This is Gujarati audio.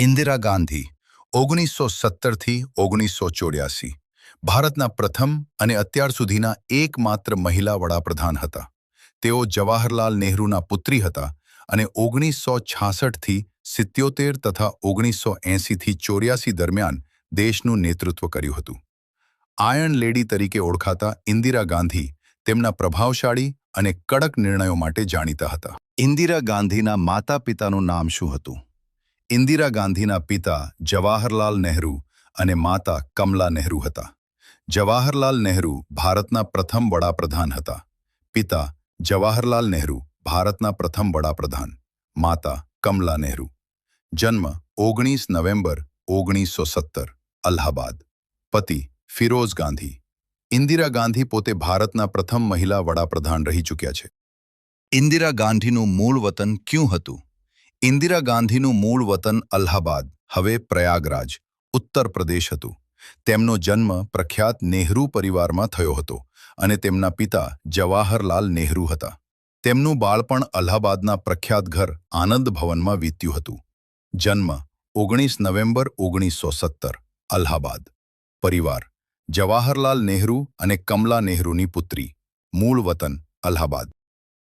ઇન્દિરા ગાંધી 1917થી 1984 ભારતના પ્રથમ અને અત્યાર સુધીના એકમાત્ર મહિલા વડાપ્રધાન હતા. તેઓ જવાહરલાલ નહેરુના પુત્રી હતા અને 1966થી 77 તથા 1980થી 84 દરમિયાન દેશનું નેતૃત્વ કર્યું હતું. આયર્ન લેડી તરીકે ઓળખાતા ઇન્દિરા ગાંધી તેમના પ્રભાવશાળી અને કડક નિર્ણયો માટે જાણીતા હતા. ઇન્દિરા ગાંધીના માતા પિતાનું નામ શું હતું? ઇન્દિરા ગાંધીના પિતા જવાહરલાલ નહેરુ અને માતા કમલા નહેરુ હતા. જવાહરલાલ નહેરુ ભારતના પ્રથમ વડાપ્રધાન હતા. પિતા જવાહરલાલ નહેરુ ભારતના પ્રથમ વડાપ્રધાન. માતા કમલા નહેરુ. જન્મ 19 નવેમ્બર 1917 અલ્હાબાદ. પતિ ફિરોઝ ગાંધી. ઇન્દિરા ગાંધી પોતે ભારતના પ્રથમ મહિલા વડાપ્રધાન રહી ચૂક્યા છે. ઇન્દિરા ગાંધીનું મૂળ વતન ક્યું હતું? ઇન્દિરા ગાંધીનું મૂળ વતન અલ્હાબાદ, હવે પ્રયાગરાજ, ઉત્તર પ્રદેશ હતું. તેમનો જન્મ પ્રખ્યાત નહેરુ પરિવારમાં થયો હતો અને તેમના પિતા જવાહરલાલ નહેરુ હતા. તેમનું બાળપણ અલ્હાબાદના પ્રખ્યાત ઘર આનંદ ભવનમાં વીત્યું હતું. જન્મ 19 નવેમ્બર 1917 અલ્હાબાદ. પરિવાર જવાહરલાલ નહેરુ અને કમલા નહેરુની પુત્રી. મૂળ વતન અલ્હાબાદ.